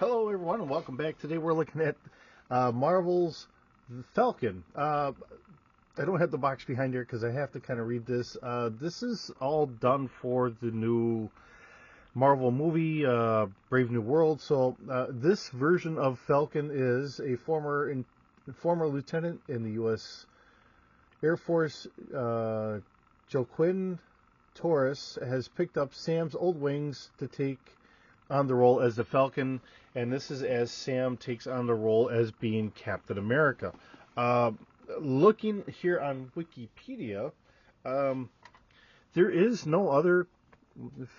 Hello, everyone, and welcome back. Today we're looking at Marvel's Falcon. I don't have the box behind here because I have to kind of read this. This is all done for the new Marvel movie, Brave New World. So this version of Falcon is a former lieutenant in the U.S. Air Force. Joaquin Torres has picked up Sam's old wings to take on the role as the Falcon, and this is as Sam takes on the role as being Captain America. Looking here on Wikipedia, there is no other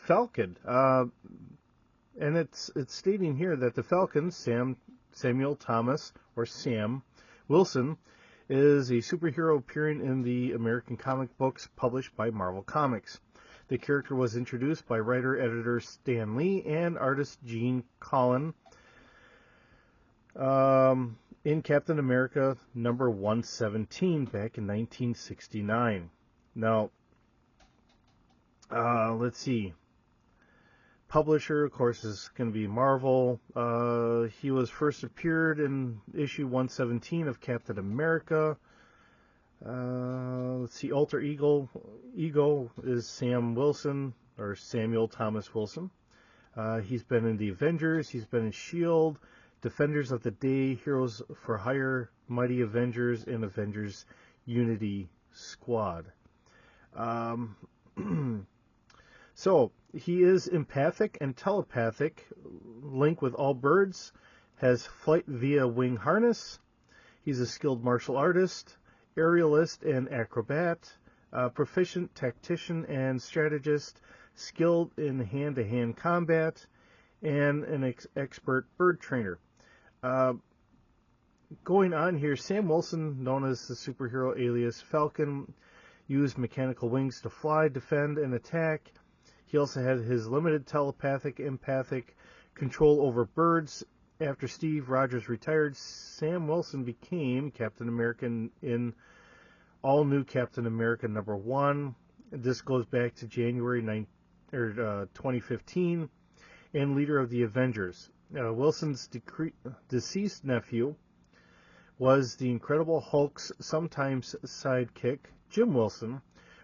Falcon, and it's stating here that the Falcon, Samuel Thomas or Sam Wilson, is a superhero appearing in the American comic books published by Marvel Comics. The character was introduced by writer-editor Stan Lee and artist Gene Colan in Captain America number 117 back in 1969. Now, let's see. Publisher, of course, is going to be Marvel. He was first appeared in issue 117 of Captain America. Let's see, alter ego is Sam Wilson, or Samuel Thomas Wilson. He's been in the Avengers, he's been in S.H.I.E.L.D., Defenders of the Day, Heroes for Hire, Mighty Avengers, and Avengers Unity Squad. So, he is empathic and telepathic, link with all birds, has flight via wing harness, he's a skilled martial artist, aerialist and acrobat, proficient tactician and strategist, skilled in hand-to-hand combat, and an expert bird trainer. Going on here, Sam Wilson, known as the superhero alias Falcon, used mechanical wings to fly, defend, and attack. He also had his limited telepathic, empathic control over birds. After Steve Rogers retired, Sam Wilson became Captain America in All New Captain America number 1. This goes back to January 2015, and leader of the Avengers. Wilson's deceased nephew was the Incredible Hulk's sometimes sidekick, Jim Wilson,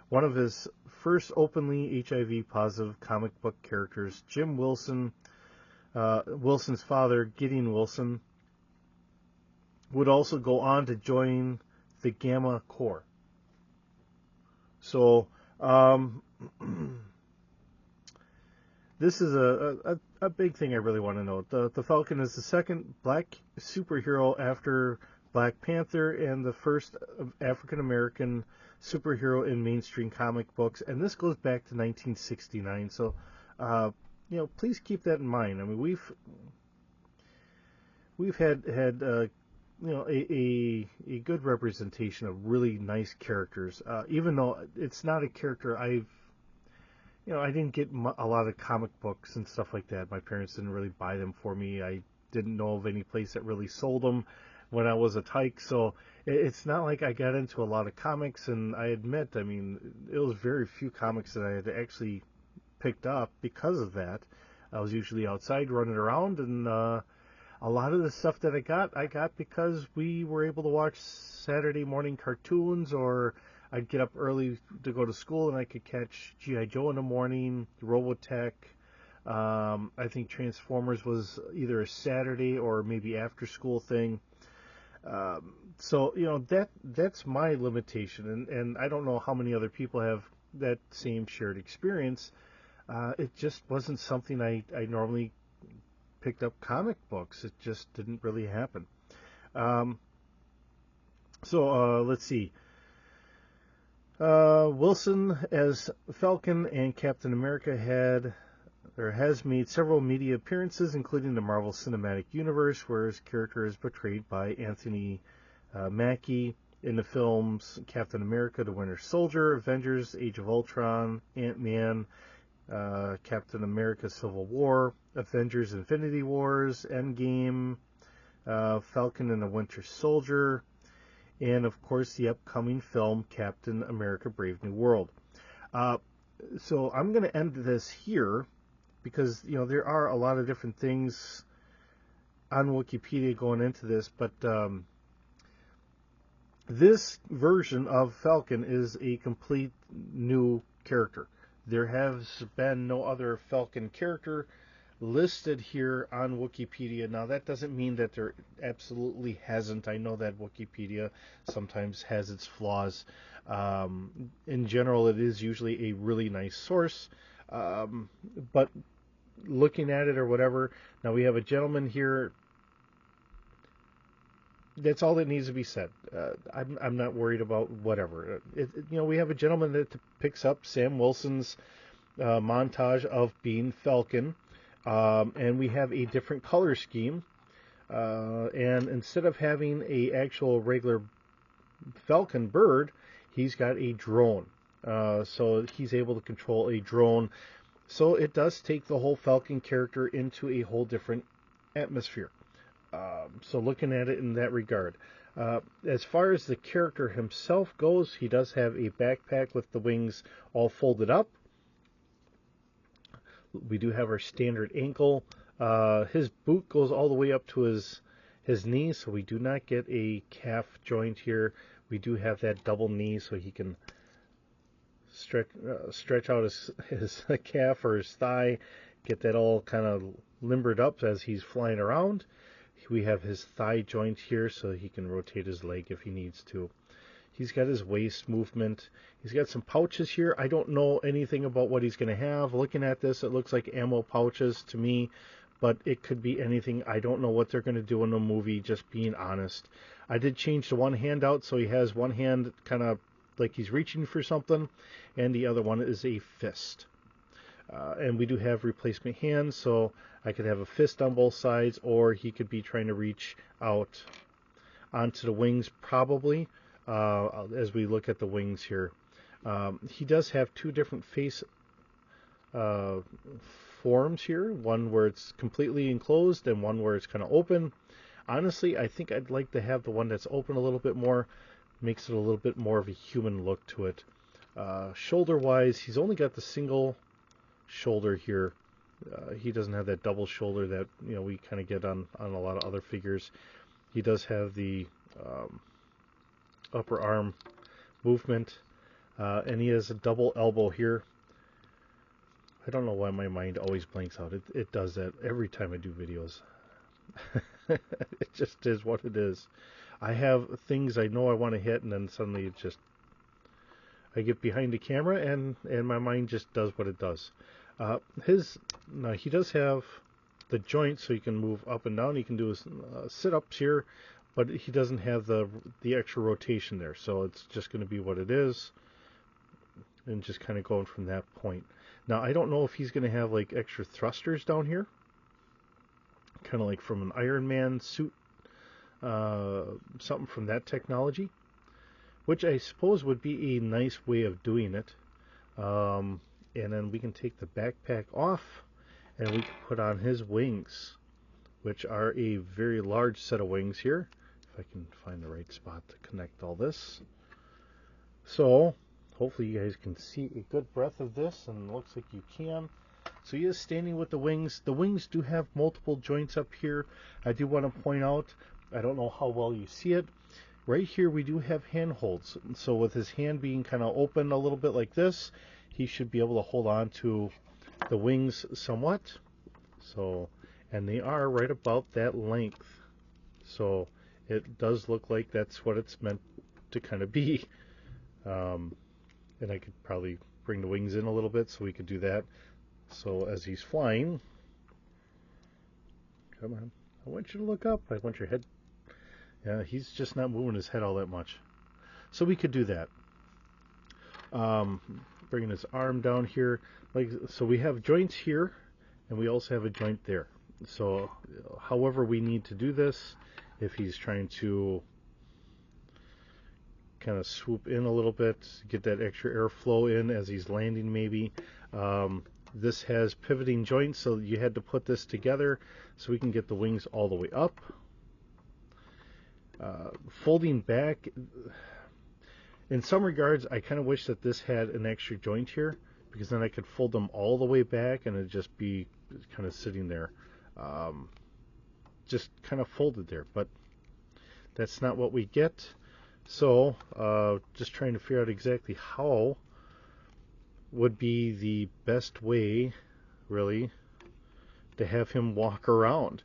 one of his first openly HIV-positive comic book characters. Jim Wilson, Wilson's father, Gideon Wilson, would also go on to join the Gamma Corps. So, this is a big thing I really want to know. The Falcon is the second black superhero after Black Panther and the first African-American superhero in mainstream comic books, and this goes back to 1969. So, please keep that in mind. I mean, we've had a good representation of really nice characters, even though it's not a character I didn't get a lot of comic books and stuff like that. My parents didn't really buy them for me. I didn't know of any place that really sold them when I was a tyke, so it's not like I got into a lot of comics, and I admit, I mean, it was very few comics that I had actually picked up because of that. I was usually outside running around, and a lot of the stuff that I got because we were able to watch Saturday morning cartoons, or I'd get up early to go to school and I could catch G.I. Joe in the morning, Robotech. I think Transformers was either a Saturday or maybe after school thing. So that's my limitation, and I don't know how many other people have that same shared experience. It just wasn't something I normally picked up comic books. It just didn't really happen. So let's see. Wilson as Falcon and Captain America has made several media appearances, including the Marvel Cinematic Universe, where his character is portrayed by Anthony Mackie in the films Captain America: The Winter Soldier, Avengers: Age of Ultron, Ant-Man, Captain America: Civil War, Avengers: Infinity Wars, Endgame, Falcon and the Winter Soldier, and of course the upcoming film Captain America: Brave New World. So I'm going to end this here because there are a lot of different things on Wikipedia going into this, but this version of Falcon is a complete new character. There has been no other Falcon character listed here on Wikipedia. Now, that doesn't mean that there absolutely hasn't. I know that Wikipedia sometimes has its flaws. In general, it is usually a really nice source. But looking at it or whatever, now we have a gentleman here. That's all that needs to be said. I'm not worried about whatever. We have a gentleman that picks up Sam Wilson's montage of being Falcon, and we have a different color scheme. And instead of having a actual regular Falcon bird, he's got a drone. So he's able to control a drone. So it does take the whole Falcon character into a whole different atmosphere. So looking at it in that regard. As far as the character himself goes, he does have a backpack with the wings all folded up. We do have our standard ankle. His boot goes all the way up to his knee, so we do not get a calf joint here. We do have that double knee, so he can stretch out his calf or his thigh, get that all kind of limbered up as he's flying around. We have his thigh joint here, so he can rotate his leg if he needs to. He's got his waist movement. He's got some pouches here. I don't know anything about what he's going to have. Looking at this, it looks like ammo pouches to me, but it could be anything. I don't know what they're going to do in the movie, just being honest. I did change the one hand out, so he has one hand kind of like he's reaching for something, and the other one is a fist. And we do have replacement hands, so I could have a fist on both sides, or he could be trying to reach out onto the wings, probably, as we look at the wings here. He does have two different face forms here, one where it's completely enclosed and one where it's kind of open. Honestly, I think I'd like to have the one that's open a little bit more. Makes it a little bit more of a human look to it. Shoulder-wise, he's only got the single shoulder here. He doesn't have that double shoulder that we kind of get on a lot of other figures. He does have the upper arm movement, and he has a double elbow here. I don't know why my mind always blanks out. It does that every time I do videos. It just is what it is. I have things I know I want to hit, and then suddenly I get behind the camera, and my mind just does what it does. Now he does have the joints, so he can move up and down. He can do his sit-ups here, but he doesn't have the extra rotation there. So it's just going to be what it is, and just kind of going from that point. Now I don't know if he's going to have like extra thrusters down here, kind of like from an Iron Man suit, something from that technology, which I suppose would be a nice way of doing it. And then we can take the backpack off, and we can put on his wings, which are a very large set of wings here. If I can find the right spot to connect all this. So hopefully you guys can see a good breadth of this, and it looks like you can. So he is standing with the wings. The wings do have multiple joints up here. I do want to point out, I don't know how well you see it, right here we do have handholds. So with his hand being kind of open a little bit like this, he should be able to hold on to the wings somewhat. So, and they are right about that length. So it does look like that's what it's meant to kind of be. And I could probably bring the wings in a little bit so we could do that. So as he's flying, come on, I want you to look up. I want your head. Yeah, he's just not moving his head all that much. So we could do that. Bringing his arm down here, so we have joints here, and we also have a joint there. So however we need to do this, if he's trying to kind of swoop in a little bit, get that extra airflow in as he's landing maybe. This has pivoting joints, so you had to put this together so we can get the wings all the way up. Folding back, in some regards, I kind of wish that this had an extra joint here, because then I could fold them all the way back and it'd just be kind of sitting there. just kind of folded there, but that's not what we get. So just trying to figure out exactly how would be the best way, really, to have him walk around.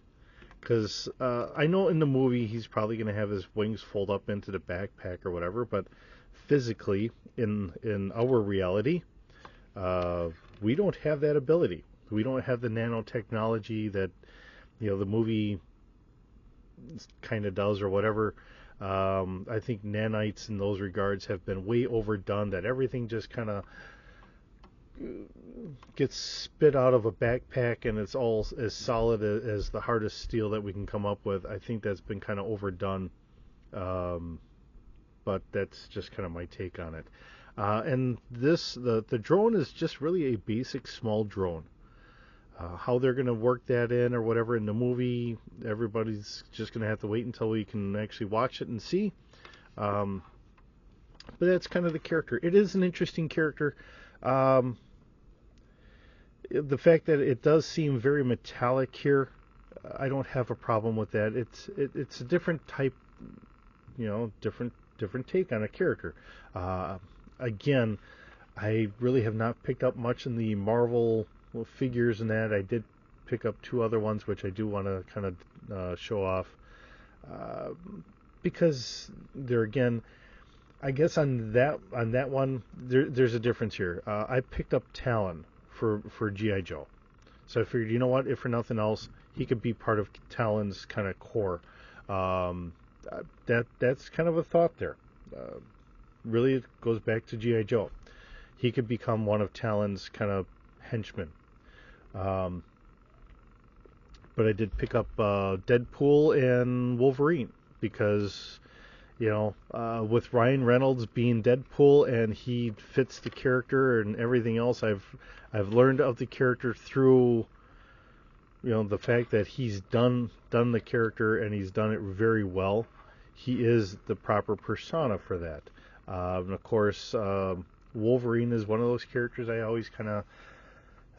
Because I know in the movie he's probably going to have his wings fold up into the backpack or whatever, but physically, in our reality, we don't have that ability. We don't have the nanotechnology that, you know, the movie kind of does or whatever. I think nanites in those regards have been way overdone, that everything just kind of gets spit out of a backpack and it's all as solid as the hardest steel that we can come up with. I think that's been kind of overdone, but that's just kind of my take on it. And the drone is just really a basic small drone. How they're going to work that in or whatever in the movie, everybody's just going to have to wait until we can actually watch it and see. But that's kind of the character. It is an interesting character. The fact that it does seem very metallic here, I don't have a problem with that. It's a different type, you know, different take on a character. Again, I really have not picked up much in the Marvel figures and that. I did pick up 2 other ones which I do want to kind of show off, because they're, again, I guess on that one there's a difference here. I picked up Talon for G.I. Joe, so I figured, you know what, if for nothing else, he could be part of Talon's kind of core. That's kind of a thought there. Really, it goes back to G.I. Joe. He could become one of Talon's kind of henchmen. But I did pick up Deadpool and Wolverine because, you know, with Ryan Reynolds being Deadpool and he fits the character and everything else, I've learned of the character through, you know, the fact that he's done the character and he's done it very well. He is the proper persona for that. And of course, Wolverine is one of those characters I always kind of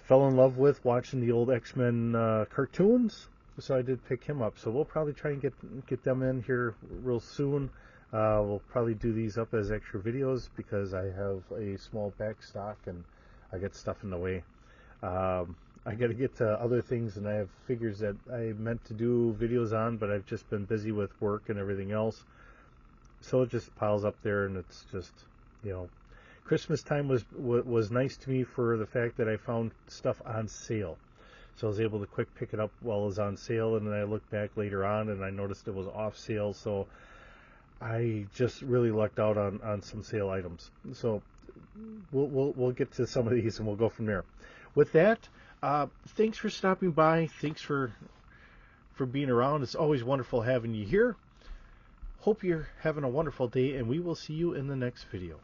fell in love with watching the old X-Men cartoons, so I did pick him up. So we'll probably try and get them in here real soon. We'll probably do these up as extra videos because I have a small back stock and I get stuff in the way. I got to get to other things, and I have figures that I meant to do videos on, but I've just been busy with work and everything else. So it just piles up there, and it's just, you know, Christmas time was nice to me for the fact that I found stuff on sale. So I was able to quick pick it up while it was on sale, and then I looked back later on and I noticed it was off sale. So I just really lucked out on some sale items. So we'll get to some of these and we'll go from there. With that, thanks for stopping by. Thanks for being around. It's always wonderful having you here. Hope you're having a wonderful day, and we will see you in the next video.